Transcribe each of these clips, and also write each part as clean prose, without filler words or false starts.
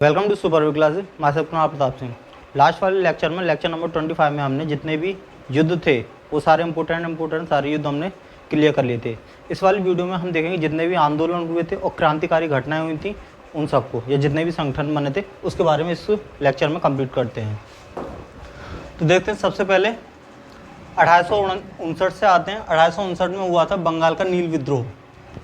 Welcome to super classes. मैं Kumar Pratap Singh. Last वाले lecture में लेक्चर नंबर 25 में हमने जितने भी युद्ध थे वो सारे इम्पोर्टेंट सारे युद्ध हमने क्लियर कर लिए थे। इस वाली वीडियो में हम देखेंगे जितने भी आंदोलन हुए थे और क्रांतिकारी घटनाएं हुई थी उन सबको, या जितने भी संगठन बने थे उसके बारे में इस लेक्चर में कंप्लीट करते हैं। तो देखते हैं, सबसे पहले 1859 से आते हैं। 1859 में हुआ था बंगाल का नील विद्रोह।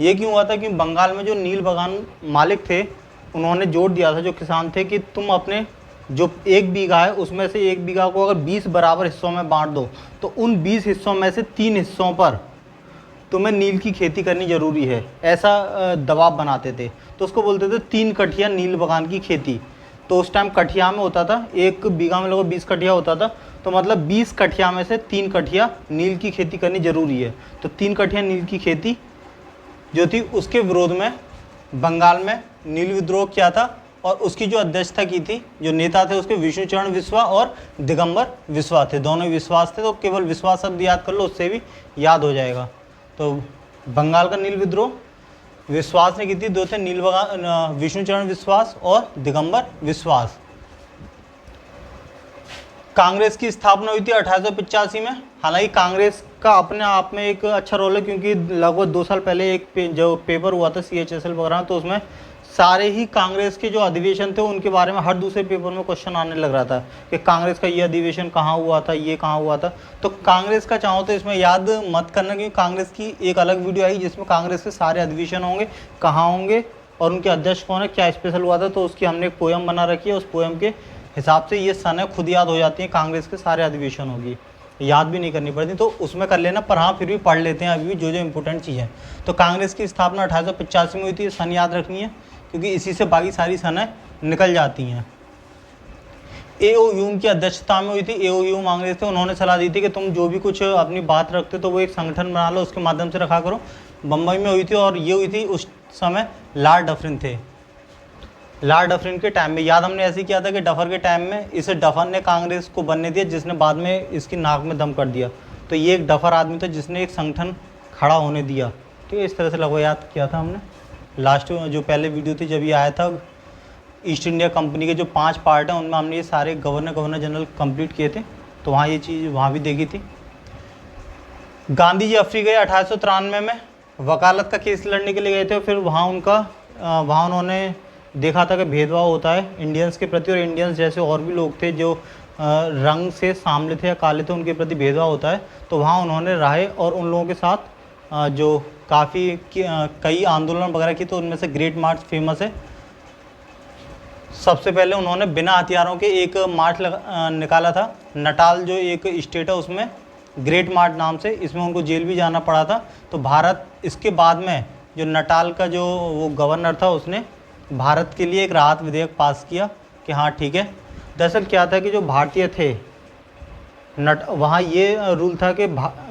ये क्यों हुआ था कि बंगाल में जो नील बागान मालिक थे उन्होंने जोर दिया था, जो किसान थे, कि तुम अपने जो 1 बीघा है उसमें से 1 बीघा को अगर 20 बराबर हिस्सों में बांट दो तो उन 20 हिस्सों में से 3 हिस्सों पर तुम्हें नील की खेती करनी जरूरी है। ऐसा दबाव बनाते थे, तो उसको बोलते थे 3 कठिया नील बागान की खेती। तो उस टाइम कठिया में होता था, 1 बीघा में लगभग 20 कठिया होता था, तो मतलब 20 कठिया में से 3 कठिया नील की खेती करनी जरूरी है। तो 3 कठिया नील की खेती जो थी उसके विरोध में बंगाल में नील विद्रोह किया था। और उसकी जो अध्यक्षता की थी, जो नेता थे, उसके विष्णुचरण विश्वा और दिगंबर विश्वा थे। दोनों विश्वास थे, तो केवल विश्वास शब्द याद कर लो, उससे भी याद हो जाएगा। तो बंगाल का नील विद्रोह विश्वास ने की थी, 2 थे, विष्णुचरण विश्वास और दिगंबर विश्वास। कांग्रेस की स्थापना हुई थी 1885 में। हालांकि कांग्रेस का अपने आप में एक अच्छा रोल है, क्योंकि लगभग 2 साल पहले एक जो पेपर हुआ था CHSL वगैरह, तो उसमें सारे ही कांग्रेस के जो अधिवेशन थे उनके बारे में हर दूसरे पेपर में क्वेश्चन आने लग रहा था कि कांग्रेस का ये अधिवेशन कहाँ हुआ था, ये कहाँ हुआ था। तो कांग्रेस का चाहो तो इसमें याद मत करना, क्योंकि कांग्रेस की एक अलग वीडियो आई जिसमें कांग्रेस के सारे अधिवेशन होंगे, कहाँ होंगे और उनके अध्यक्ष कौन है, क्या स्पेशल हुआ था। तो उसकी हमने एक पोएम बना रखी है, उस पोएम के हिसाब से ये सने खुद याद हो जाती है। कांग्रेस के सारे अधिवेशन होगी, याद भी नहीं करनी पड़ती, तो उसमें कर लेना, पर हाँ फिर भी पढ़ लेते हैं अभी भी जो जो इंपॉर्टेंट चीज़ है। तो कांग्रेस की स्थापना 1885 में हुई थी। सन याद रखनी है, क्योंकि इसी से बाकी सारी सनें निकल जाती हैं। AO ह्यूम की अध्यक्षता में हुई थी। AO ह्यूम कांग्रेस थे, उन्होंने सलाह दी थी कि तुम जो भी कुछ अपनी बात रखते तो वो एक संगठन बना लो, उसके माध्यम से रखा करो। बम्बई में हुई थी, और ये हुई थी उस समय लॉर्ड डफरिन थे। लॉर्ड डफरिन के टाइम में, याद हमने ऐसे किया था कि डफर के टाइम में इस डफर ने कांग्रेस को बनने दिया, जिसने बाद में इसकी नाक में दम कर दिया। तो ये एक डफर आदमी था जिसने एक संगठन खड़ा होने दिया। तो इस तरह से लगभग याद किया था हमने। लास्ट जो पहले वीडियो थी जब ये आया था, ईस्ट इंडिया कंपनी के जो 5 पार्ट हैं उनमें हमने ये सारे गवर्नर जनरल कंप्लीट किए थे, तो वहाँ ये चीज़ वहाँ भी देखी थी। गांधी जी अफ्रीका गए 1893 में, वकालत का केस लड़ने के लिए गए थे। फिर वहाँ उन्होंने देखा था कि भेदभाव होता है इंडियंस के प्रति, और इंडियंस जैसे और भी लोग थे जो रंग से सामले थे या काले थे, उनके प्रति भेदभाव होता है। तो वहाँ उन्होंने रहे और उन लोगों के साथ जो काफ़ी कई आंदोलन वगैरह की, तो उनमें से ग्रेट मार्च फेमस है। सबसे पहले उन्होंने बिना हथियारों के एक मार्च निकाला था। नटाल जो एक स्टेट है उसमें ग्रेट मार्च नाम से, इसमें उनको जेल भी जाना पड़ा था। तो भारत इसके बाद में जो नटाल का जो वो गवर्नर था उसने भारत के लिए एक राहत विधेयक पास किया कि हाँ ठीक है। दरअसल क्या था कि जो भारतीय थे वहाँ ये रूल था कि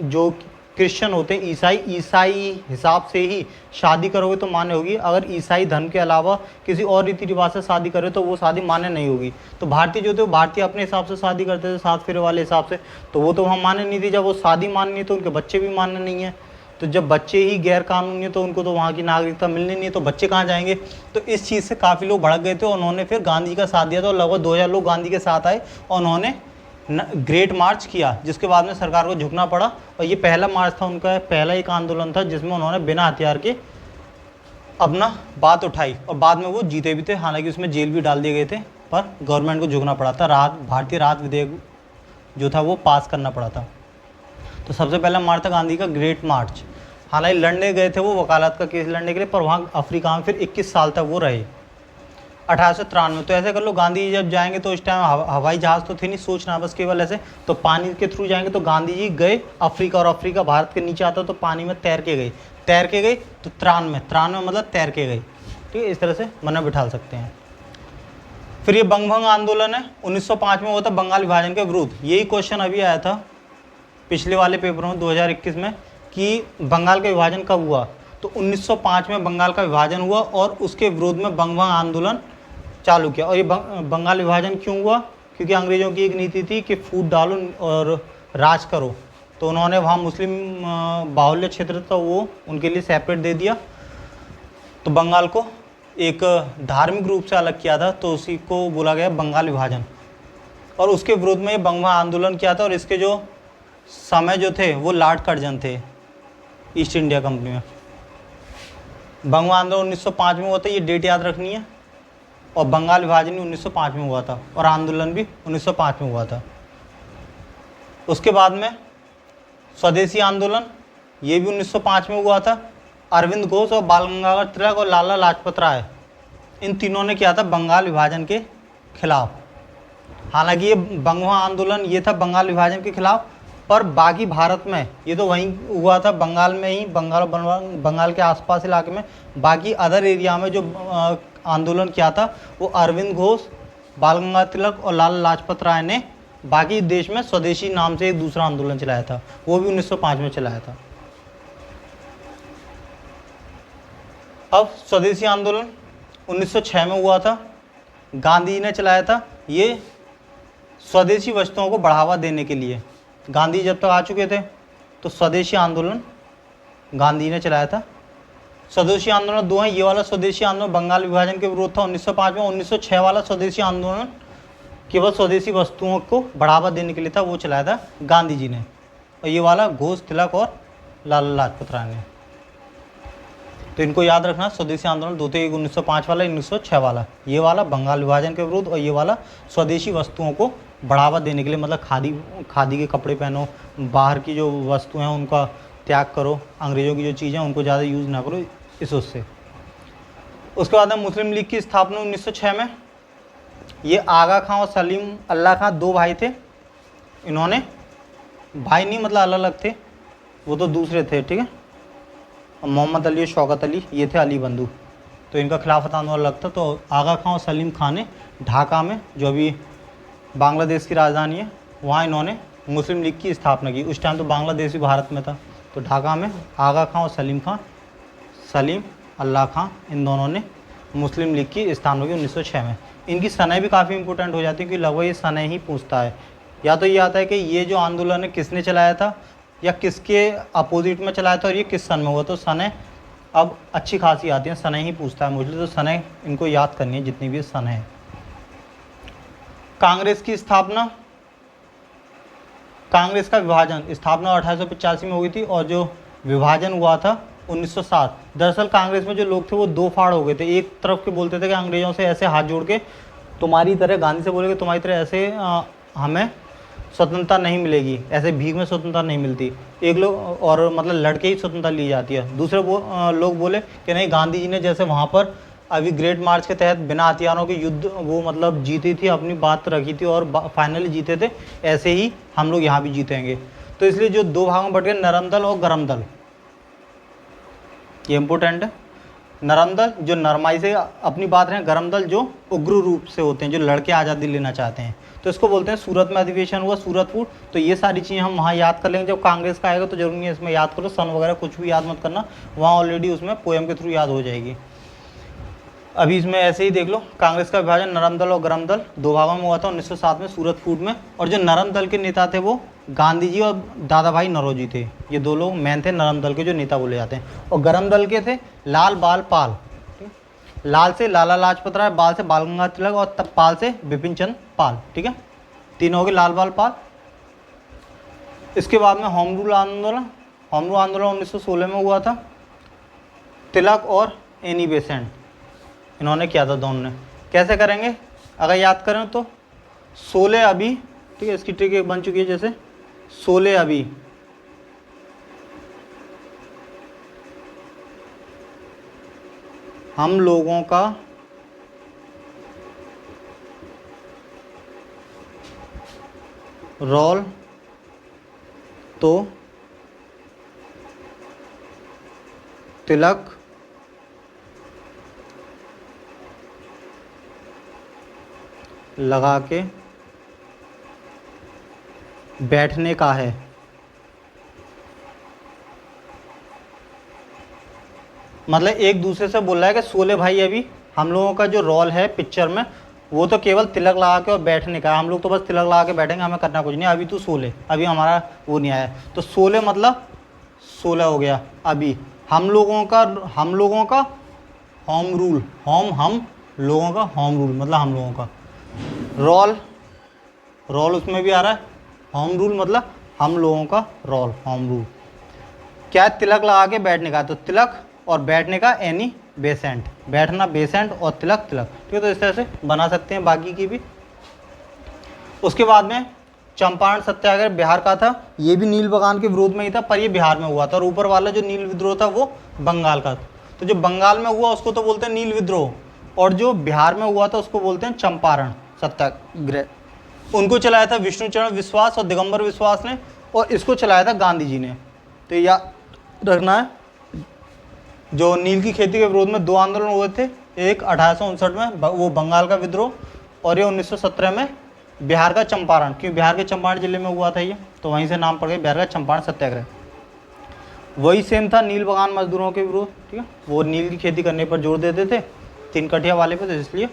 जो क्रिश्चियन होते हैं, ईसाई हिसाब से ही शादी करोगे तो मान्य होगी। अगर ईसाई धर्म के अलावा किसी और रीति रिवाज से शादी करे तो वो शादी मान्य नहीं होगी। तो भारतीय जो थे वो भारतीय अपने हिसाब से शादी करते थे, 7 फेरे वाले हिसाब से, तो वो तो वहाँ मान्य नहीं थी। जब वो शादी मान्य नहीं तो उनके बच्चे भी मान्य नहीं है। तो जब बच्चे ही गैर कानूनी है तो उनको तो वहाँ की नागरिकता मिलनी नहीं है, तो बच्चे कहाँ जाएंगे। तो इस चीज़ से काफ़ी लोग भड़क गए थे, और उन्होंने फिर गांधी जी का साथ दिया था, और लगभग 2000 लोग गांधी के साथ आए और उन्होंने ग्रेट मार्च किया, जिसके बाद में सरकार को झुकना पड़ा। और ये पहला मार्च था उनका, पहला एक आंदोलन था जिसमें उन्होंने बिना हथियार के अपना बात उठाई, और बाद में वो जीते भी थे। हालांकि उसमें जेल भी डाल दिए गए थे, पर गवर्नमेंट को झुकना पड़ा था। भारतीय राहत विधेयक जो था वो पास करना पड़ा था। तो सबसे पहला मार्च था गांधी का ग्रेट मार्च। हालांकि लड़ने गए थे वो वकालत का केस लड़ने के लिए, पर वहाँ अफ्रीका में फिर 21 साल तक वो रहे। 1893, तो ऐसे कर लो, गांधी जी जब जाएंगे तो इस टाइम हवाई जहाज़ तो थे नहीं, सोचना बस केवल ऐसे, तो पानी के थ्रू जाएंगे। तो गांधी जी गए अफ्रीका, और अफ्रीका भारत के नीचे आता, तो पानी में तैर के गए। तो त्रान में मतलब तैर के गए। ठीक है, इस तरह से मन में बिठा सकते हैं। फिर ये बंगभंग आंदोलन है, 1905 में हुआ था बंगाल विभाजन के विरुद्ध। यही क्वेश्चन अभी आया था पिछले वाले पेपरों में 2021 में कि बंगाल का विभाजन कब हुआ। तो 1905 में बंगाल का विभाजन हुआ, और उसके विरोध में बंगभंग आंदोलन चालू किया। और ये बंगाल विभाजन क्यों हुआ, क्योंकि अंग्रेज़ों की एक नीति थी कि फूट डालो और राज करो। तो उन्होंने वहाँ मुस्लिम बाहुल्य क्षेत्र था वो उनके लिए सेपरेट दे दिया, तो बंगाल को एक धार्मिक रूप से अलग किया था, तो उसी को बोला गया बंगाल विभाजन। और उसके विरोध में ये बंगवा आंदोलन किया था, और इसके जो समय जो थे वो लॉर्ड कर्जन थे ईस्ट इंडिया कंपनी में। बंगवा आंदोलन 1905 में हुआ था, ये डेट याद रखनी है। और बंगाल विभाजन भी 1905 में हुआ था, और आंदोलन भी 1905 में हुआ था। उसके बाद में स्वदेशी आंदोलन, ये भी 1905 में हुआ था। अरविंद घोष और बाल गंगाधर तिलक और लाला लाजपत राय, इन तीनों ने किया था बंगाल विभाजन के खिलाफ। हालांकि ये बंगवा आंदोलन ये था बंगाल विभाजन के खिलाफ, पर बाकी भारत में ये तो वहीं हुआ था, बंगाल में ही, बंगाल के आसपास इलाके में। बाकी अदर एरिया में जो आंदोलन किया था वो अरविंद घोष, बाल गंगाधर तिलक और लाला लाजपत राय ने बाकी देश में स्वदेशी नाम से एक दूसरा आंदोलन चलाया था, वो भी 1905 में चलाया था। अब स्वदेशी आंदोलन 1906 में हुआ था, गांधी जी ने चलाया था। ये स्वदेशी वस्तुओं को बढ़ावा देने के लिए, गांधी जब तक आ चुके थे तो स्वदेशी आंदोलन गांधी ने चलाया था। स्वदेशी आंदोलन दो हैं, ये वाला स्वदेशी आंदोलन बंगाल विभाजन के विरोध था 1905 में। 1906 वाला स्वदेशी आंदोलन केवल स्वदेशी वस्तुओं को बढ़ावा देने के लिए था, वो चलाया था गांधी जी ने। और ये वाला घोष, तिलक और लाला लाजपत राय ने। तो इनको याद रखना, स्वदेशी आंदोलन दो थे, एक 1905 वाला, 1906 वाला। ये वाला बंगाल विभाजन के विरोध, और ये वाला स्वदेशी वस्तुओं को बढ़ावा देने के लिए, मतलब खादी के कपड़े पहनो, बाहर की जो वस्तुएं हैं उनका त्याग करो, अंग्रेज़ों की जो चीज़ें उनको ज़्यादा यूज़ ना करो, इस उससे। उसके बाद में मुस्लिम लीग की स्थापना 1906 में। ये आगा खां और सलीम अल्लाह खां दो भाई थे। इन्होंने, भाई नहीं मतलब अलग अलग थे, वो तो दूसरे थे, ठीक है। मोहम्मद अली और शौकत अली ये थे अली बंधु, तो इनका खिलाफत आंदोलन अलग था। तो आगा खां और सलीम खां ने ढाका में, जो अभी बांग्लादेश की राजधानी है, वहाँ इन्होंने मुस्लिम लीग की स्थापना की। उस टाइम तो बांग्लादेश भी भारत में था। तो ढाका में आगा खां और सलीम अल्लाह खां, इन दोनों ने मुस्लिम लीग की स्थापना की 1906 में। इनकी सनह भी काफ़ी इंपॉर्टेंट हो जाती है, क्योंकि लगभग ये सनह ही पूछता है। या तो ये आता है कि ये जो आंदोलन है किसने चलाया था, या किसके अपोजिट में चलाया था, और ये किस सन में हुआ। तो सनह अब अच्छी खासी आती है, सनह ही पूछता है मोस्टली, तो सनह इनको याद करनी है जितनी भी सनह है। कांग्रेस की स्थापना, कांग्रेस का विभाजन, स्थापना 1885 में हुई थी, और जो विभाजन हुआ था 1907। दरअसल कांग्रेस में जो लोग थे वो दो फाड़ हो गए थे। एक तरफ के बोलते थे कि अंग्रेज़ों से ऐसे हाथ जोड़ के तुम्हारी तरह, गांधी से बोले कि तुम्हारी तरह ऐसे हमें स्वतंत्रता नहीं मिलेगी, ऐसे भीख में स्वतंत्रता नहीं मिलती, एक लोग और मतलब लड़के ही स्वतंत्रता ली जाती है। दूसरे लोग बोले कि नहीं, गांधी जी ने जैसे वहाँ पर अभी ग्रेट मार्च के तहत बिना हथियारों के युद्ध वो मतलब जीती थी, अपनी बात रखी थी और फाइनली जीते थे, ऐसे ही हम लोग यहाँ भी जीतेंगे। तो इसलिए जो दो भागों में बट गए, नरम दल और गरम दल, ये इंपॉर्टेंट है। नरम दल जो नरमाई से अपनी बात रहे, गरम दल जो उग्र रूप से होते हैं, जो लड़के आज़ादी लेना चाहते हैं। तो इसको बोलते हैं, सूरत में अधिवेशन हुआ, सूरत फूट। तो ये सारी चीज़ें हम वहाँ याद कर लेंगे। जब कांग्रेस का आएगा तो जरूरी नहीं है इसमें याद करो, सन वगैरह कुछ भी याद मत करना, वहाँ ऑलरेडी उसमें पोएम के थ्रू याद हो जाएगी। अभी इसमें ऐसे ही देख लो, कांग्रेस का विभाजन नरम दल और गरम दल दो भागों में हुआ था 1907 में, सूरत फूट में। और जो नरम दल के नेता थे वो गांधी जी और दादा भाई नौरोजी थे। ये दो लोग मेन थे नरम दल के जो नेता बोले जाते हैं। और गरम दल के थे लाल, बाल, पाल। लाल से लाला लाजपत राय, बाल से बाल गंगाधर तिलक, और तब पाल से बिपिन चंद्र पाल। ठीक है, तीनों हो गए, लाल, बाल, पाल। इसके बाद में होम रूल आंदोलन, 1916 में हुआ था। तिलक और एनी बेसेंट इन्होंने किया था, दोनों ने। कैसे करेंगे अगर याद करें तो, 16 अभी, ठीक है, इसकी ट्रिक एक बन चुकी है, जैसे 16 अभी, हम लोगों का रोल तो तिलक लगा के बैठने का है। मतलब एक दूसरे से बोल रहा है कि 16 भाई, अभी हम लोगों का जो रोल है पिक्चर में वो तो केवल तिलक लगा के और बैठने का है। हम लोग तो बस तिलक लगा के बैठेंगे, हमें करना कुछ नहीं। अभी तू 16, अभी हमारा वो नहीं आया, तो 16 मतलब 16 हो गया। अभी हम लोगों का होम रूल, होम हम लोगों का, होम रूल मतलब हम लोगों का। रोल, रोल उसमें भी आ रहा है, होम रूल मतलब हम लोगों का रोल, होम रूल। क्या है? तिलक लगा के बैठने का, तो तिलक और बैठने का एनी बेसेंट, बैठना बेसेंट और तिलक तिलक, ठीक है। तो इस तरह से बना सकते हैं बाकी की भी। उसके बाद में चंपारण सत्याग्रह बिहार का था, ये भी नील बगान के विरोध में ही था, पर ये बिहार में हुआ था। और ऊपर वाला जो नील विद्रोह था वो बंगाल का। तो जो बंगाल में हुआ उसको तो बोलते हैं नील विद्रोह, और जो बिहार में हुआ था उसको बोलते हैं चंपारण सत्याग्रह। उनको चलाया था विष्णुचरण विश्वास और दिगंबर विश्वास ने, और इसको चलाया था गांधी जी ने। तो याद रखना है, जो नील की खेती के विरोध में दो आंदोलन हुए थे, एक 1859 में वो बंगाल का विद्रोह, और ये 1917 में बिहार का चंपारण, क्योंकि बिहार के चंपारण जिले में हुआ था ये, तो वहीं से नाम पड़ गया बिहार का चंपारण सत्याग्रह। वही सेम था नील बगान मजदूरों के विरोध, ठीक है। वो नील की खेती करने पर जोर देते थे, तीन कठिया वाले पे, तो इसलिए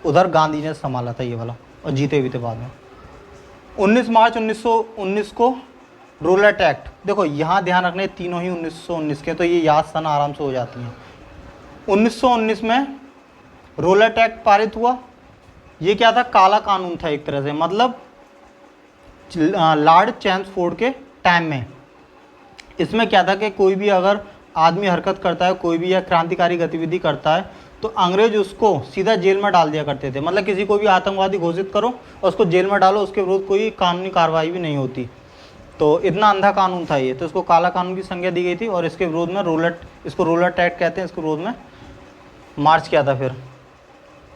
उधर गांधी ने संभाला था ये वाला, और जीते भी थे बाद में। 19 मार्च 1919 को रूरल एक्ट, देखो यहाँ ध्यान रखने तीनों ही 1919 के, तो ये याद सन आराम से हो जाती हैं। 1919 में रूरल एक्ट पारित हुआ। ये क्या था? काला कानून था एक तरह से, मतलब लॉर्ड चैम्सफोर्ड के टाइम में। इसमें क्या था कि कोई भी अगर आदमी हरकत करता है, कोई भी या क्रांतिकारी गतिविधि करता है, तो अंग्रेज उसको सीधा जेल में डाल दिया करते थे। मतलब किसी को भी आतंकवादी घोषित करो और उसको जेल में डालो, उसके विरुद्ध कोई कानूनी कार्रवाई भी नहीं होती। तो इतना अंधा कानून था ये, तो इसको काला कानून की संज्ञा दी गई थी, और इसके विरोध में इसको रूरल एक्ट कहते हैं, इसके विरोध में मार्च किया था। फिर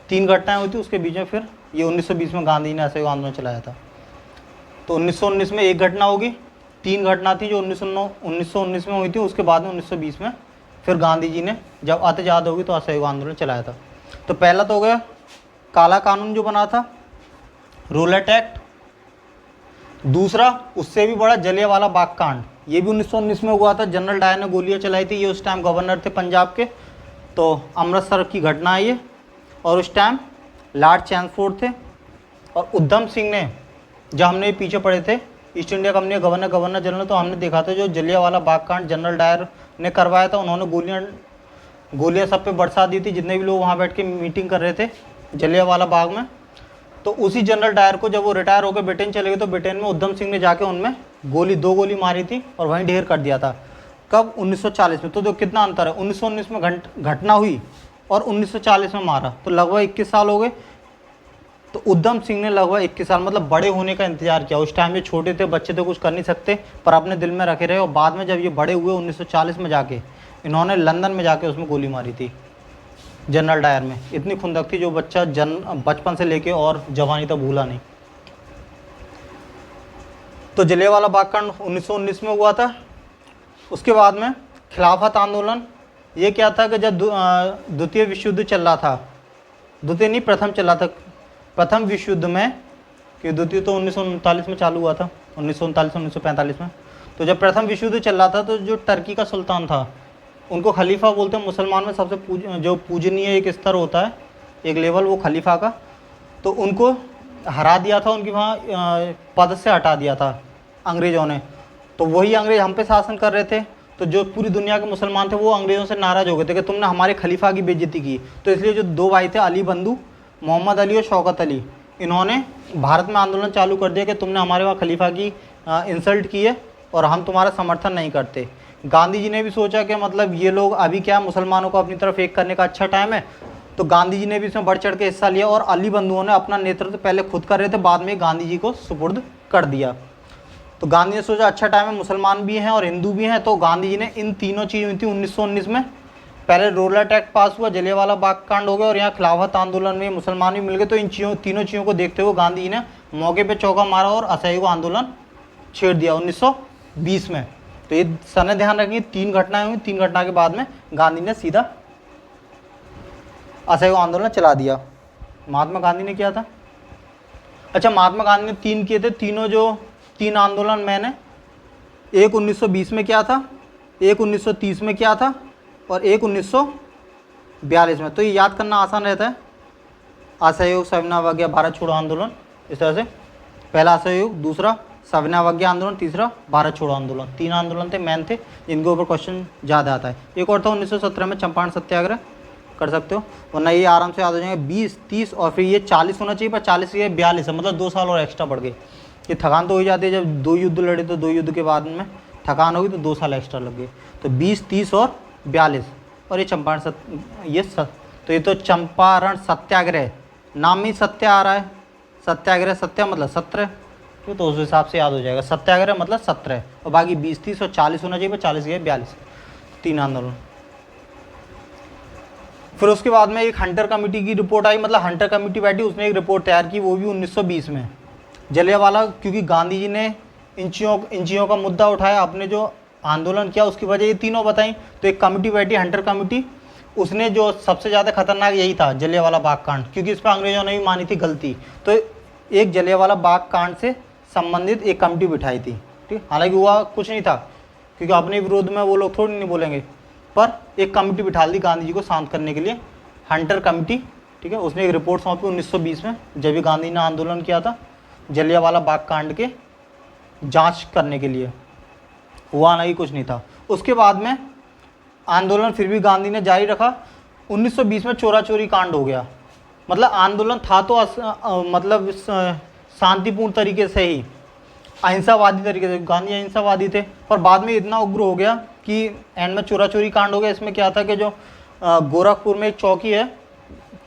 3 घटनाएं हुई थी उसके बीच में, फिर ये 1920 में गांधी ने असहयोग आंदोलन चलाया था। तो 1919 में एक घटना होगी, 3 घटना थी जो 1919 में हुई थी, उसके बाद में 1920 में फिर गांधी जी ने जब आज़ाद होगी तो असहयोग आंदोलन चलाया था। तो पहला तो हो गया काला कानून जो बना था, रूरल एक्ट। दूसरा उससे भी बड़ा जलियांवाला बाग कांड, ये भी 1919 में हुआ था। जनरल डायर ने गोलियां चलाई थी, ये उस टाइम गवर्नर थे पंजाब के, तो अमृतसर की घटना है ये। और उस टाइम लॉर्ड चैम्सफोर्ड थे, और उधम सिंह ने, जब हमने पीछे पड़े थे ईस्ट इंडिया कंपनी का गवर्नर जनरल, तो हमने देखा था जो जलियांवाला बाग कांड जनरल डायर ने करवाया था। उन्होंने गोलियां सब पे बरसा दी थी, जितने भी लोग वहाँ बैठ के मीटिंग कर रहे थे जलियांवाला बाग में। तो उसी जनरल डायर को जब वो रिटायर होकर ब्रिटेन चले गए, तो ब्रिटेन में उधम सिंह ने जाके उनमें 2 गोली मारी थी और वहीं ढेर कर दिया था। कब? 1940 में। तो जो कितना अंतर है, 1919 में घटना हुई और 1940 में मारा, तो लगभग 21 साल हो गए। तो उधम सिंह ने लगभग 21 साल, मतलब बड़े होने का इंतजार किया। उस टाइम ये छोटे थे, बच्चे थे, कुछ कर नहीं सकते, पर अपने दिल में रखे रहे। और बाद में जब ये बड़े हुए 1940 में जाके, इन्होंने लंदन में जाके उसमें गोली मारी थी जनरल डायर में। इतनी खुंदक थी, जो बच्चा बचपन से लेके और जवानी तक भूला नहीं। तो जलियांवाला बाग कांड 1919 में हुआ था। उसके बाद में खिलाफत आंदोलन, ये क्या था कि जब द्वितीय विश्व युद्ध चल रहा था, द्वितीय नहीं प्रथम चल रहा था, प्रथम विश्व युद्ध में, कि द्वितीय तो 1939 में चालू हुआ था, 1939-1945 में। तो जब प्रथम विश्व युद्ध चल रहा था, तो जो टर्की का सुल्तान था, उनको खलीफा बोलते हैं। मुसलमान में सबसे जो पूजनीय एक स्तर होता है, एक लेवल, वो खलीफा का। तो उनको हरा दिया था, उनकी वहाँ पद से हटा दिया था अंग्रेज़ों ने। तो वही अंग्रेज़ हम पे शासन कर रहे थे, तो जो पूरी दुनिया के मुसलमान थे वो अंग्रेज़ों से नाराज़ हो गए थे कि तुमने हमारे खलीफा की बेइज्जती की। तो इसलिए जो 2 भाई थे, अली बंधु, मोहम्मद अली और शौकत अली, इन्होंने भारत में आंदोलन चालू कर दिया कि तुमने हमारे वहाँ खलीफा की इंसल्ट की है और हम तुम्हारा समर्थन नहीं करते। गांधी जी ने भी सोचा कि मतलब ये लोग अभी क्या, मुसलमानों को अपनी तरफ एक करने का अच्छा टाइम है, तो गांधी जी ने भी इसमें बढ़ चढ़ के हिस्सा लिया। और अली बंधुओं ने अपना नेतृत्व पहले खुद कर रहे थे, बाद में गांधी जी को सुपुर्द कर दिया। तो गांधी ने सोचा अच्छा टाइम है, मुसलमान भी हैं और हिंदू भी हैं। तो गांधी जी ने इन तीनों चीज़ हुई थी 1919 में। पहले रूरल एक्ट पास हुआ, जलियांवाला बाग कांड हो गया, और यहाँ खिलाफत आंदोलन में मुसलमान भी मिल गए। तो इन तीनों चीज़ों को देखते हुए गांधी जी ने मौके पे चौका मारा और असहयोग आंदोलन छेड़ दिया 1920 में। तो ये सन ध्यान रखिए, 3 घटनाएं हुई, 3 घटना के बाद में गांधी ने सीधा असहयोग आंदोलन चला दिया। महात्मा गांधी ने किया था, अच्छा महात्मा गांधी ने 3 किए थे। जो 3 आंदोलन मैंने, एक 1920 में किया था, एक 1930 में किया था, और एक 1942 में। तो ये याद करना आसान रहता है। असहयोग, सविनय भारत छोड़ो आंदोलन, इस तरह से। पहला असहयोग, दूसरा सविनय आंदोलन, तीसरा भारत छोड़ो आंदोलन। 3 आंदोलन थे, मेन थे, जिनके ऊपर क्वेश्चन ज़्यादा आता है। एक और था 1917 में चंपारण सत्याग्रह, कर सकते हो, वरना ये आराम से याद हो जाएंगे 20, 30 और फिर ये 40 होना चाहिए, पर 40 ये 42 है, मतलब 2 साल और एक्स्ट्रा बढ़ गए। ये थकान तो हो ही जाती है, जब 2 युद्ध लड़े तो 2 युद्ध के बाद में थकान होगी तो 2 साल एक्स्ट्रा लग गए। तो 20, 30 और 42। और ये तो ये तो चंपारण सत्याग्रह, नाम में सत्य आ रहा है, सत्याग्रह, सत्या मतलब 17, तो उस हिसाब से याद हो जाएगा। सत्याग्रह मतलब 17 और बाकी 20, 30 और 40 होना चाहिए, पर 40 गए 42, 3 आंदोलन। फिर उसके बाद में एक हंटर कमेटी की रिपोर्ट आई, मतलब हंटर कमेटी बैठी, उसने एक रिपोर्ट तैयार की, वो भी 1920 में। जलियांवाला, क्योंकि गांधी जी ने इंचियों का मुद्दा उठाया, अपने जो आंदोलन किया उसकी वजह ये तीनों बताई, तो एक कमेटी बैठी हंटर कमेटी, उसने जो सबसे ज़्यादा खतरनाक यही था जलियांवाला बाग कांड, क्योंकि इस पर अंग्रेजों ने भी मानी थी गलती, तो एक जलियांवाला बाग कांड से संबंधित एक कमेटी बिठाई थी। ठीक, हालांकि हुआ कुछ नहीं था, क्योंकि अपने विरोध में वो लोग थोड़ी नहीं बोलेंगे, पर एक कमेटी बिठा दी गांधी जी को शांत करने के लिए, हंटर कमेटी। ठीक है, उसने एक रिपोर्ट सौंपी 1920 में, जब भी गांधी ने आंदोलन किया था जलियांवाला बाग कांड के जांच करने के लिए, हुआ नहीं, कुछ नहीं था। उसके बाद में आंदोलन फिर भी गांधी ने जारी रखा। 1920 में चोरा चोरी कांड हो गया, मतलब आंदोलन था तो मतलब शांतिपूर्ण तरीके से ही, अहिंसावादी तरीके से, गांधी अहिंसावादी थे, पर बाद में इतना उग्र हो गया कि एंड में चोरा चोरी कांड हो गया। इसमें क्या था कि जो गोरखपुर में एक चौकी है,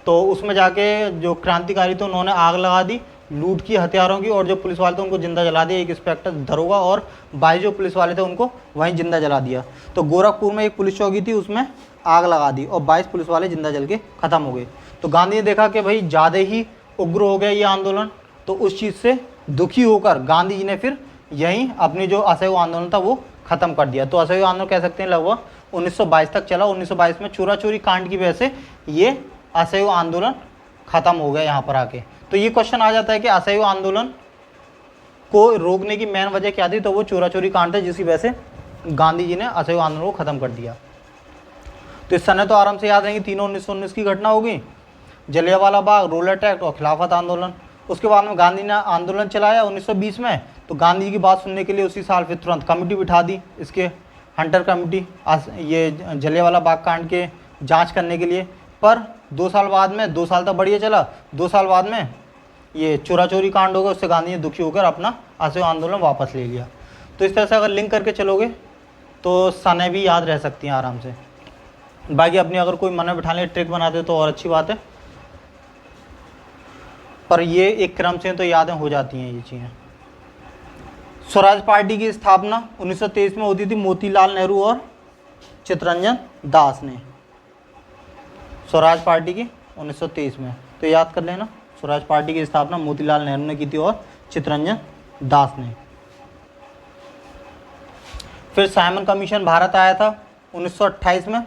तो उसमें जाके जो क्रांतिकारी थे उन्होंने आग लगा दी, लूट की हथियारों की, और जो पुलिस वाले थे उनको जिंदा जला दिया। एक इंस्पेक्टर दरोगा और 22 जो पुलिस वाले थे उनको वहीं जिंदा जला दिया। तो गोरखपुर में एक पुलिस चौकी थी, उसमें आग लगा दी और 22 पुलिस वाले जिंदा जल के ख़त्म हो गए। तो गांधी ने देखा कि भाई ज़्यादा ही उग्र हो गया ये आंदोलन, तो उस चीज़ से दुखी होकर गांधी जी ने फिर यहीं अपनी जो असहयोग आंदोलन था वो ख़त्म कर दिया। तो असहयोग आंदोलन कह सकते हैं लगभग 1922 तक चला। 1922 में चोरा चोरी कांड की वजह से ये असहयोग आंदोलन ख़त्म हो गया यहाँ पर आके। तो ये क्वेश्चन आ जाता है कि असहयोग आंदोलन को रोकने की मेन वजह क्या थी, तो वो चोरा चोरी कांड था, जिसकी वजह से गांधी जी ने असहयोग आंदोलन को ख़त्म कर दिया। तो इस समय तो आराम से याद रहेंगे, तीनों 1919 की घटना होगी, जलियांवाला बाग, रोलेट एक्ट और खिलाफत आंदोलन। उसके बाद में गांधी ने आंदोलन चलाया 1920 में, तो गांधी जी की बात सुनने के लिए उसी साल फिर तुरंत कमेटी बिठा दी, इसके हंटर कमेटी, ये जलियांवाला बाग कांड के जांच करने के लिए। पर 2 साल बाद में, 2 साल तक बढ़िया चला, 2 साल बाद में ये चोरा चोरी कांड हो गया, उससे गांधी ने दुखी होकर अपना असहयोग आंदोलन वापस ले लिया। तो इस तरह से अगर लिंक करके चलोगे तो सने भी याद रह सकती हैं आराम से। बाकी अपनी अगर कोई मन में बिठाने की ट्रिक बनाते तो और अच्छी बात है, पर ये एक क्रम से तो यादें हो जाती हैं ये चीज़ें। स्वराज पार्टी की स्थापना 1923 में होती थी मोतीलाल नेहरू और चित्तरंजन दास ने, स्वराज पार्टी की 1923 में, तो याद कर लेना। स्वराज पार्टी की स्थापना मोतीलाल नेहरू ने की थी और चित्तरंजन दास ने। फिर साइमन कमीशन भारत आया था 1928 में।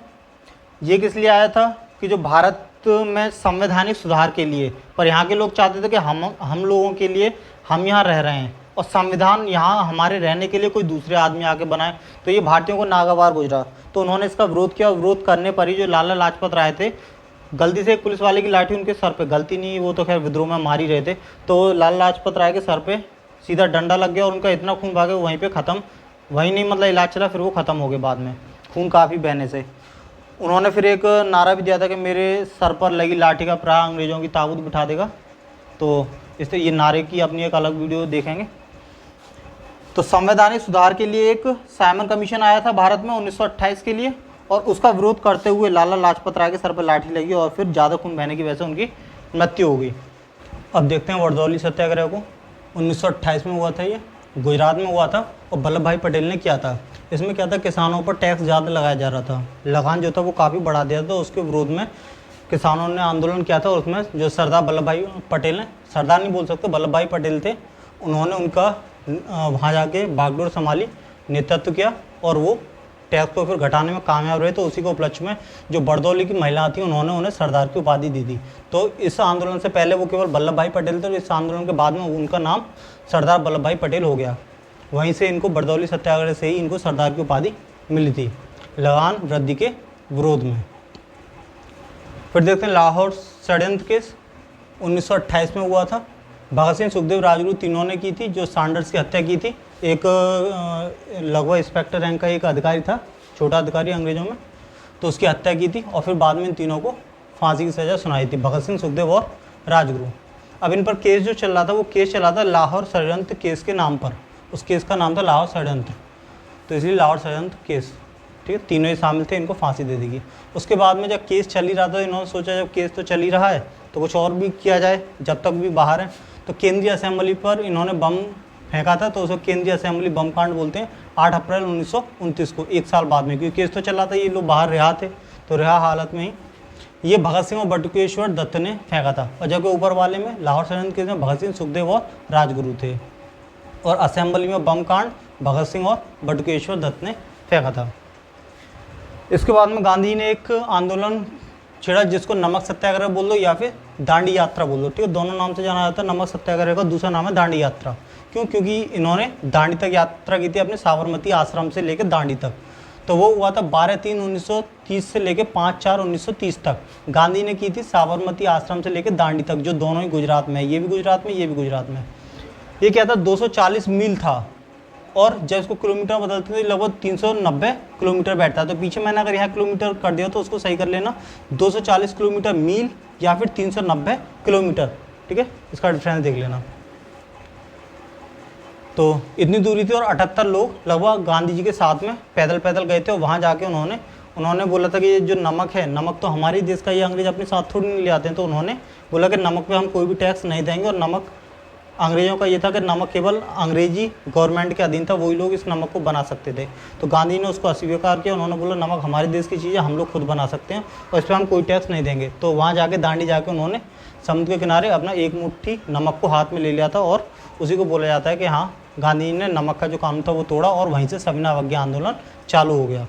ये किस लिए आया था कि जो भारत में संवैधानिक सुधार के लिए, पर यहाँ के लोग चाहते थे कि हम लोगों के लिए, हम यहाँ रह रहे हैं और संविधान यहाँ हमारे रहने के लिए कोई दूसरे आदमी आके बनाए, तो ये भारतीयों को नागवार गुजरा। तो उन्होंने इसका विरोध किया। विरोध करने पर ही जो लाला लाजपत राय थे, गलती से एक पुलिस वाले की लाठी उनके सर पे, गलती नहीं, वो तो खैर विद्रोह में मार ही रहे थे, तो लाला लाजपत राय के सर पे सीधा डंडा लग गया और उनका इतना खून भागा वहीं पे ख़त्म, वहीं नहीं मतलब इलाज चला, फिर वो ख़त्म हो गए बाद में खून काफ़ी बहने से। उन्होंने फिर एक नारा भी दिया था कि मेरे सर पर लगी लाठी का प्रहार अंग्रेज़ों की ताबूत बिठा देगा। तो इससे ये नारे की अपनी एक अलग वीडियो देखेंगे। तो संवैधानिक सुधार के लिए एक साइमन कमीशन आया था भारत में 1928 के लिए, और उसका विरोध करते हुए लाला लाजपत राय के सर पर लाठी लगी और फिर ज़्यादा खून बहने की वजह से उनकी मृत्यु हो गई। अब देखते हैं वर्दौली सत्याग्रह को। 1928 में हुआ था, ये गुजरात में हुआ था और वल्लभ भाई पटेल ने किया था। इसमें क्या था, किसानों पर टैक्स ज़्यादा लगाया जा रहा था, लगान जो था वो काफ़ी बढ़ा दिया था। उसके विरोध में किसानों ने आंदोलन किया था। उसमें जो सरदार वल्लभ भाई पटेल ने, सरदार नहीं बोल सकते, वल्लभ भाई पटेल थे, उन्होंने उनका वहाँ जाके बागडोर संभाली, नेतृत्व किया और वो टैक्स को फिर घटाने में कामयाब रहे। तो उसी के उपलक्ष्य में जो बरदौली की महिला थी उन्होंने उन्हें सरदार की उपाधि दी थी। तो इस आंदोलन से पहले वो केवल वल्लभ भाई पटेल थे और इस आंदोलन के बाद में उनका नाम सरदार वल्लभ भाई पटेल हो गया। वहीं से इनको बरदौली सत्याग्रह से ही इनको सरदार की उपाधि मिली थी, लगान वृद्धि के विरोध में। फिर देखते हैं लाहौर षड्यंत्र केस 1928 में हुआ था। भगत सिंह, सुखदेव, राजगुरु तीनों ने की थी, जो सैंडर्स की हत्या की थी। एक लगभग इंस्पेक्टर रैंक का एक अधिकारी था, छोटा अधिकारी अंग्रेजों में, तो उसकी हत्या की थी और फिर बाद में इन तीनों को फांसी की सज़ा सुनाई थी, भगत सिंह, सुखदेव और राजगुरु। अब इन पर केस जो चल रहा था वो केस चला था लाहौर षड्यंत्र केस के नाम पर। उस केस का नाम था लाहौर षड्यंत्र, तो इसलिए लाहौर षड्यंत्र केस, ठीक है। तीनों ही शामिल थे, इनको फांसी दे दी गई। उसके बाद में जब केस चल ही रहा था, इन्होंने सोचा जब केस तो चल ही रहा है तो कुछ और भी किया जाए जब तक भी बाहर है। तो केंद्रीय असेंबली पर इन्होंने बम फेंका था, तो उसको केंद्रीय असेंबली बम कांड बोलते हैं। 8 अप्रैल 1929 को, 1 साल बाद में, क्योंकि केस तो चल रहा था, ये लोग बाहर रिहा थे, तो रिहा हालत में ही ये भगत सिंह और बटुकेश्वर दत्त ने फेंका था। और जबकि ऊपर वाले में लाहौर षड्यंत्र केस में भगत सिंह, सुखदेव और राजगुरु थे, और असेंबली में बम कांड भगत सिंह और बटुकेश्वर दत्त ने फेंका था। इसके बाद में गांधी ने एक आंदोलन छेड़ा जिसको नमक सत्याग्रह बोल दो या फिर दांडी यात्रा बोल दो, ठीक है। दोनों नाम से जाना जाता है, नमक सत्याग्रह का दूसरा नाम है दांडी यात्रा। क्यों? क्योंकि इन्होंने दांडी तक यात्रा की थी अपने साबरमती आश्रम से लेकर दांडी तक। तो वो हुआ था 12/3/1930 से लेकर 5/4/1930 तक। गांधी ने की थी साबरमती आश्रम से लेकर दांडी तक, जो दोनों ही गुजरात में है, ये भी गुजरात में, ये भी गुजरात में। ये क्या था, 240 मील था, और जब इसको किलोमीटर बदलते थे लगभग 390 किलोमीटर बैठता है। तो पीछे मैंने अगर यहाँ किलोमीटर कर दिया तो उसको सही कर लेना, 240 किलोमीटर मील या फिर 390 किलोमीटर, ठीक है, इसका डिफरेंस देख लेना। तो इतनी दूरी थी, और 78 लोग लगभग गांधी जी के साथ में पैदल पैदल गए थे। और वहाँ जाके उन्होंने बोला था कि ये जो नमक है, नमक तो हमारे देश का, ये अंग्रेज अपने साथ थोड़ी नहीं ले आते हैं। तो उन्होंने बोला कि नमक पे हम कोई भी टैक्स नहीं देंगे, और नमक अंग्रेज़ों का ये था कि नमक केवल अंग्रेजी गवर्नमेंट के अधीन था, वही लोग इस नमक को बना सकते थे। तो गांधी ने उसको अस्वीकार किया, उन्होंने बोला नमक हमारे देश की चीज़ है, हम लोग खुद बना सकते हैं और इस पर हम कोई टैक्स नहीं देंगे। तो वहाँ जाके दांडी जाके उन्होंने समुद्र के किनारे अपना एक मुट्ठी नमक को हाथ में ले लिया था, और उसी को बोला जाता है कि हाँ, गांधी जी ने नमक का जो कानून था वो तोड़ा, और वहीं से सविनय अवज्ञा आंदोलन चालू हो गया।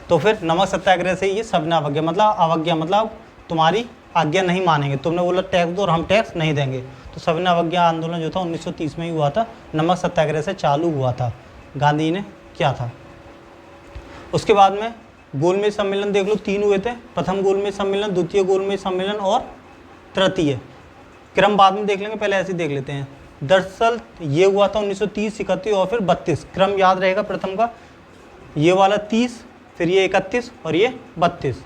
तो फिर नमक सत्याग्रह से ये सविनय अवज्ञा मतलब अवज्ञा मतलब तुम्हारी आज्ञा नहीं मानेंगे, तुमने बोला टैक्स दो और हम टैक्स नहीं देंगे। तो सविनय अवज्ञा आंदोलन जो था 1930 में ही हुआ था, नमक सत्याग्रह से चालू हुआ था, गांधी ने किया था। उसके बाद में गोलमेज सम्मेलन देख लो, 3 हुए थे, प्रथम गोलमेज सम्मेलन, द्वितीय गोलमेज सम्मेलन और तृतीय। क्रम बाद में देख लेंगे, पहले ऐसे ही देख लेते हैं। दरअसल ये हुआ था 1930, 31 और फिर 32। क्रम याद रहेगा प्रथम का, ये वाला 30, फिर ये 31 और ये 32,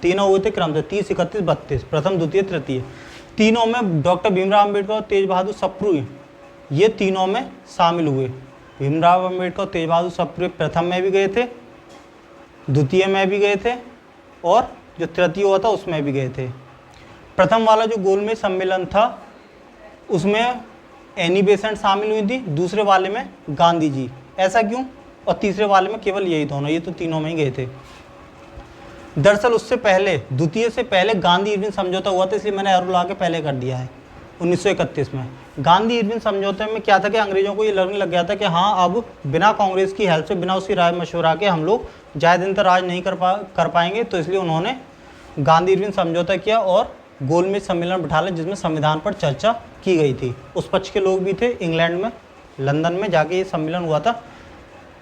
तीनों हुए थे क्रम से, 30, 31, 32, प्रथम, द्वितीय, तृतीय। तीनों में डॉक्टर भीमराव अम्बेडकर और तेज बहादुर सप्रू ये तीनों में शामिल हुए। भीमराव अम्बेडकर और तेज बहादुर सप्रू प्रथम में भी गए थे, द्वितीय में भी गए थे, और जो तृतीय हुआ था उसमें भी गए थे। प्रथम वाला जो गोलमेज सम्मेलन था उसमें एनी बेसेंट शामिल हुई थी, दूसरे वाले में गांधी जी, ऐसा क्यों? और तीसरे वाले में केवल यही दोनों, ये तो तीनों में ही गए थे। दरअसल उससे पहले, द्वितीय से पहले गांधी इरविन समझौता हुआ था, इसलिए मैंने एरो लगा के पहले कर दिया है। 1931 में गांधी इरविन समझौते में क्या था कि अंग्रेजों को ये लगने लग गया था कि हाँ, अब बिना कांग्रेस की हेल्प से, बिना उसकी राय मशवरा के हम लोग ज़्यादा दिन तक राज नहीं कर पाएंगे। तो इसलिए उन्होंने गांधी इरविन समझौता किया और गोलमेज सम्मेलन बिठा लिया, जिसमें संविधान पर चर्चा की गई थी। उस पक्ष के लोग भी थे, इंग्लैंड में, लंदन में जाके ये सम्मेलन हुआ था,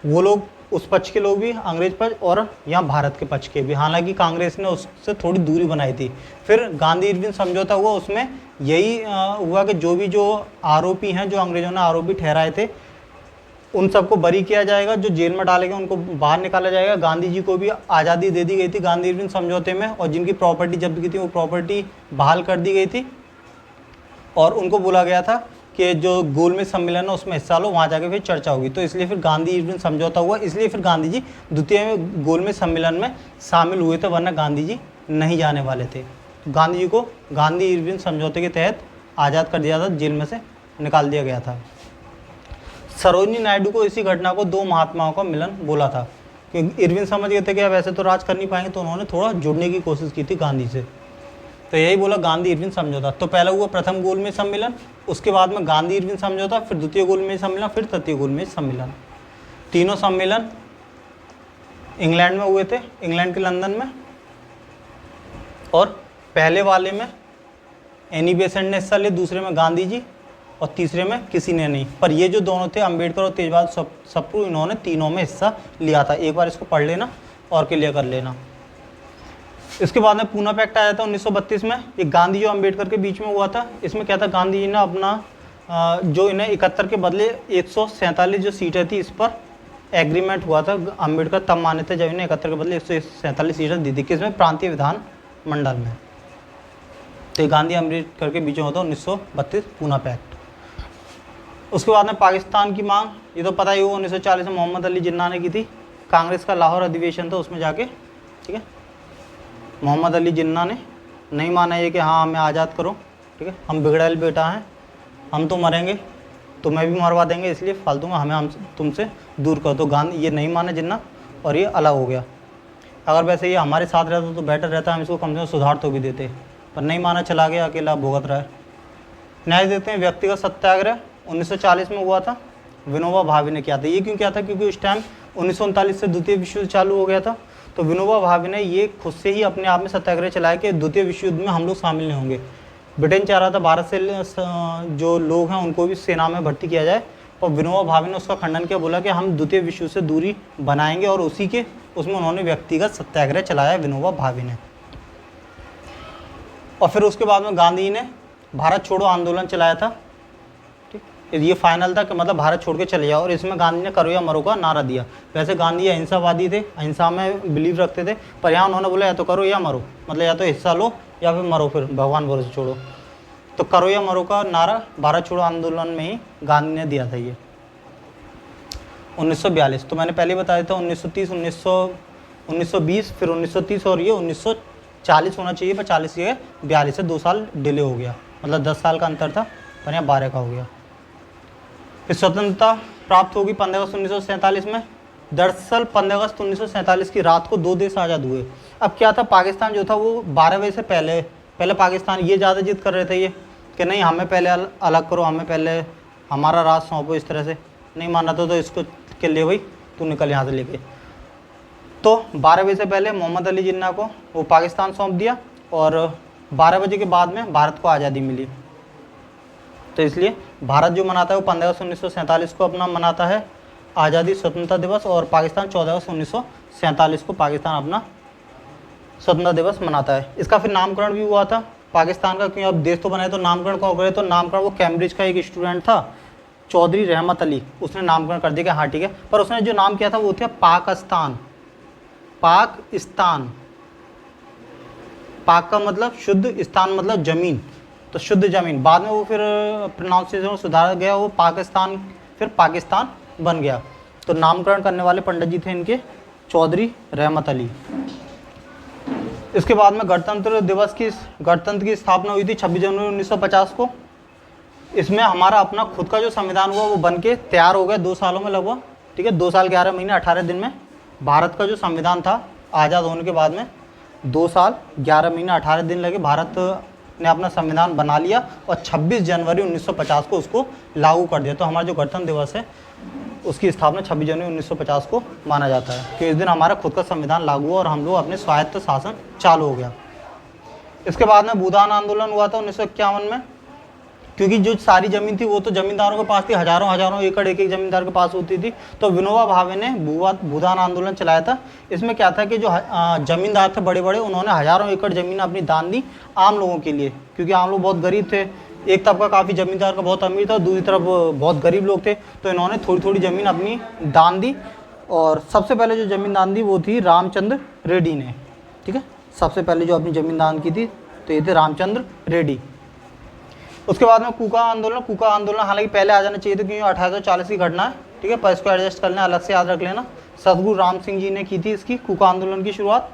वो लोग उस पक्ष के लोग भी, अंग्रेज पक्ष और यहाँ भारत के पक्ष के भी। हालांकि कांग्रेस ने उससे थोड़ी दूरी बनाई थी। फिर गांधी इरविन समझौता हुआ, उसमें यही हुआ कि जो आरोपी हैं, जो अंग्रेजों ने आरोपी ठहराए थे, उन सबको बरी किया जाएगा, जो जेल में डाले गए उनको बाहर निकाला जाएगा। गांधी जी को भी आज़ादी दे दी गई थी गांधी इरविन समझौते में, और जिनकी प्रॉपर्टी जब्त की थी वो प्रॉपर्टी बहाल कर दी गई थी, और उनको बोला गया था कि जो गोलमेज सम्मेलन है उसमें हिस्सा लो, वहाँ जाके फिर चर्चा होगी। तो इसलिए फिर गांधी इरविन समझौता हुआ, इसलिए फिर गांधी जी द्वितीय गोलमेज सम्मेलन में शामिल हुए थे, वरना गांधी जी नहीं जाने वाले थे। तो गांधी जी को गांधी इरविन समझौते के तहत आज़ाद कर दिया था, जेल में से निकाल दिया गया था। सरोजिनी नायडू को इसी घटना को 2 महात्माओं का मिलन बोला था, क्योंकि इरविन समझ गए थे कि अब ऐसे तो राज कर नहीं पाएंगे, तो उन्होंने थोड़ा जुड़ने की कोशिश की थी गांधी से। तो यही बोला गांधी इरविन समझौता। तो पहला हुआ प्रथम गोलमेज सम्मेलन, उसके बाद में गांधी इरविन समझौता, फिर द्वितीय गोलमेज सम्मेलन, फिर तृतीय गोलमेज सम्मेलन। तीनों सम्मेलन इंग्लैंड में हुए थे, इंग्लैंड के लंदन में, और पहले वाले में एनी बेसेंट ने हिस्सा लिया, दूसरे में गांधी जी, और तीसरे में किसी ने नहीं। पर ये जो दोनों थे, अम्बेडकर और तेज बहादुर सप्रू, इन्होंने तीनों में हिस्सा लिया था। एक बार इसको पढ़ लेना और क्लियर कर लेना। इसके बाद में पूना पैक्ट आया था 1932 में, ये गांधी जी और अम्बेडकर के बीच में हुआ था। इसमें क्या था, गांधी जी ने अपना जो इन्हें 71 के बदले 147 जो सीटें थी, इस पर एग्रीमेंट हुआ था। अम्बेडकर तब माने थे जब इन्हें 71 के बदले 147 सीटें दी थी, किसमें, प्रांतीय विधान मंडल में। तो गांधी अम्बेडकर के बीच में होता 1932 पूना पैक्ट। उसके बाद में पाकिस्तान की मांग, ये तो पता ही हुआ 1940 में मोहम्मद अली जिन्ना ने की थी। कांग्रेस का लाहौर अधिवेशन था, उसमें जाके ठीक है मोहम्मद अली जिन्ना ने नहीं माना ये कि हाँ हमें आज़ाद करो, ठीक है हम बिगड़ैल बेटा हैं, हम तो मरेंगे, तुम्हें भी मरवा देंगे, इसलिए फालतू में हमें हम तुमसे दूर करो। तो गांधी ये नहीं माने जिन्ना और ये अलग हो गया। अगर वैसे ये हमारे साथ रहता तो बेटर रहता, हम इसको कम से कम सुधार तो भी देते, पर नहीं माना, चला गया, अकेला भुगत रहा है। न्याय देते हैं व्यक्तिगत सत्याग्रह 1940 में हुआ था, विनोबा भावे ने किया था। ये क्यों किया था? क्योंकि उस टाइम 1939 से द्वितीय विश्व युद्ध चालू हो गया था। तो विनोबा भावे ने ये खुद से ही अपने आप में सत्याग्रह चलाया कि द्वितीय विश्व युद्ध में हम लोग शामिल नहीं होंगे। ब्रिटेन चाह रहा था भारत से जो लोग हैं उनको भी सेना में भर्ती किया जाए, और विनोबा भावे ने उसका खंडन किया, बोला कि हम द्वितीय विश्व युद्ध से दूरी बनाएंगे, और उसी के उसमें उन्होंने व्यक्तिगत सत्याग्रह चलाया विनोबा भावे ने। और फिर उसके बाद में गांधी ने भारत छोड़ो आंदोलन चलाया था, ठीक, ये फाइनल था कि मतलब भारत छोड़ के चले जाओ, और इसमें गांधी ने करो या मरो का नारा दिया। वैसे गांधी अहिंसावादी थे, अहिंसा में बिलीव रखते थे, पर यहाँ उन्होंने बोला या तो करो या मरो, मतलब या तो हिस्सा लो या फिर मरो, फिर भगवान भरोसे छोड़ो। तो करो या मरो का नारा भारत छोड़ो आंदोलन में ही गांधी ने दिया था। ये 1942, तो मैंने पहले बताया था 1930, 1920, फिर 1930 और ये 1940 होना चाहिए, पर 40 ये 42 से 2 साल डिले हो गया, मतलब 10 साल का अंतर था, पर यहाँ 12 का हो गया। फिर स्वतंत्रता प्राप्त होगी 15 अगस्त 1947 में। दरअसल 15 अगस्त 1947 की रात को 2 देश आज़ाद हुए। अब क्या था, पाकिस्तान जो था वो 12 बजे से पहले पाकिस्तान ये ज़्यादा जिद कर रहे थे ये कि नहीं हमें पहले अलग करो, हमें पहले हमारा राज सौंपो, इस तरह से नहीं मान रहा था, तो इसको के ले भाई तू निकल यहाँ से लेके। तो 12 बजे से पहले मोहम्मद अली जिन्ना को वो पाकिस्तान सौंप दिया, और 12 बजे के बाद में भारत को आज़ादी मिली। तो इसलिए भारत जो मनाता है वो 15 अगस्त 1947 को अपना मनाता है आज़ादी स्वतंत्रता दिवस, और पाकिस्तान 14 अगस्त 1947 को पाकिस्तान अपना स्वतंत्रता दिवस मनाता है। इसका फिर नामकरण भी हुआ था पाकिस्तान का, क्योंकि अब देश तो बनाए तो नामकरण कौन करे, तो नामकरण वो कैम्ब्रिज का एक स्टूडेंट था चौधरी रहमत अली, उसने नामकरण कर दिया कि हाँ ठीक है, पर उसने जो नाम किया था वो था पाकिस्तान। पाक का मतलब शुद्ध, स्थान मतलब जमीन, तो शुद्ध जमीन। बाद में वो फिर प्रोनाउंसिएशन सुधारा गया, वो पाकिस्तान फिर पाकिस्तान बन गया। तो नामकरण करने वाले पंडित जी थे इनके चौधरी रहमत अली। इसके बाद में गणतंत्र की स्थापना हुई थी 26 जनवरी 1950 को। इसमें हमारा अपना खुद का जो संविधान हुआ वो बन के तैयार हो गया 2 सालों में लगभग, ठीक है 2 साल 11 महीने 18 दिन में। भारत का जो संविधान था आज़ाद होने के बाद में 2 साल 11 महीने 18 दिन लगे, भारत ने अपना संविधान बना लिया, और 26 जनवरी 1950 को उसको लागू कर दिया। तो हमारा जो गणतंत्र दिवस है उसकी स्थापना 26 जनवरी 1950 को माना जाता है, कि इस दिन हमारा खुद का संविधान लागू हुआ और हम लोग अपने स्वायत्त शासन चालू हो गया। इसके बाद में भूदान आंदोलन हुआ था 1951 में, क्योंकि जो सारी ज़मीन थी वो तो ज़मींदारों के पास थी, हज़ारों एकड़ एक ज़मींदार के पास होती थी। तो विनोबा भावे ने भूदान आंदोलन चलाया था। इसमें क्या था कि जो ज़मींदार थे बड़े बड़े, उन्होंने हज़ारों एकड़ ज़मीन अपनी दान दी आम लोगों के लिए, क्योंकि आम लोग बहुत गरीब थे। एक तबका काफ़ी ज़मींदार का बहुत अमीर था, दूसरी तरफ बहुत गरीब लोग थे, तो इन्होंने थोड़ी थोड़ी ज़मीन अपनी दान दी। और सबसे पहले जो ज़मीन दान दी वो थी रामचंद्र रेड्डी ने, ठीक है, सबसे पहले जो अपनी ज़मीन दान की थी तो ये थे रामचंद्र रेड्डी। उसके बाद में कूका आंदोलन हालांकि पहले आ जाना चाहिए था, क्योंकि 1840 की घटना है, ठीक है, पर इसको एडजस्ट कर लेना, अलग से याद रख लेना। सतगुरु राम सिंह जी ने की थी इसकी कूका आंदोलन की शुरुआत।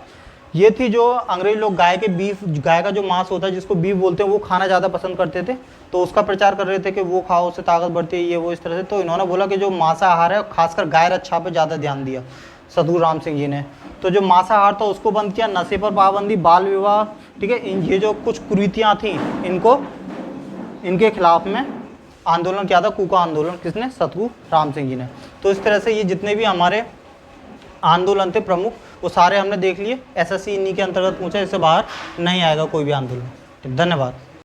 ये थी जो अंग्रेज लोग गाय का जो मांस होता है जिसको बीफ बोलते हैं वो खाना ज़्यादा पसंद करते थे, तो उसका प्रचार कर रहे थे कि वो खाओ उससे ताकत बढ़ती है, ये वो इस तरह से। तो इन्होंने बोला कि जो मांसाहार है, खासकर गाय रक्षा पर ज़्यादा ध्यान दिया सतगुरु राम सिंह जी ने। तो जो मांसाहार था उसको बंद किया, नशे पर पाबंदी, बाल विवाह, ठीक है, ये जो कुछ कुरीतियाँ थी इनके खिलाफ में आंदोलन किया था कूका आंदोलन। किसने? सतगुरु राम सिंह जी ने। तो इस तरह से ये जितने भी हमारे आंदोलन थे प्रमुख वो सारे हमने देख लिए। एसएससी इन्हीं के अंतर्गत पूछा, इससे बाहर नहीं आएगा कोई भी आंदोलन। धन्यवाद।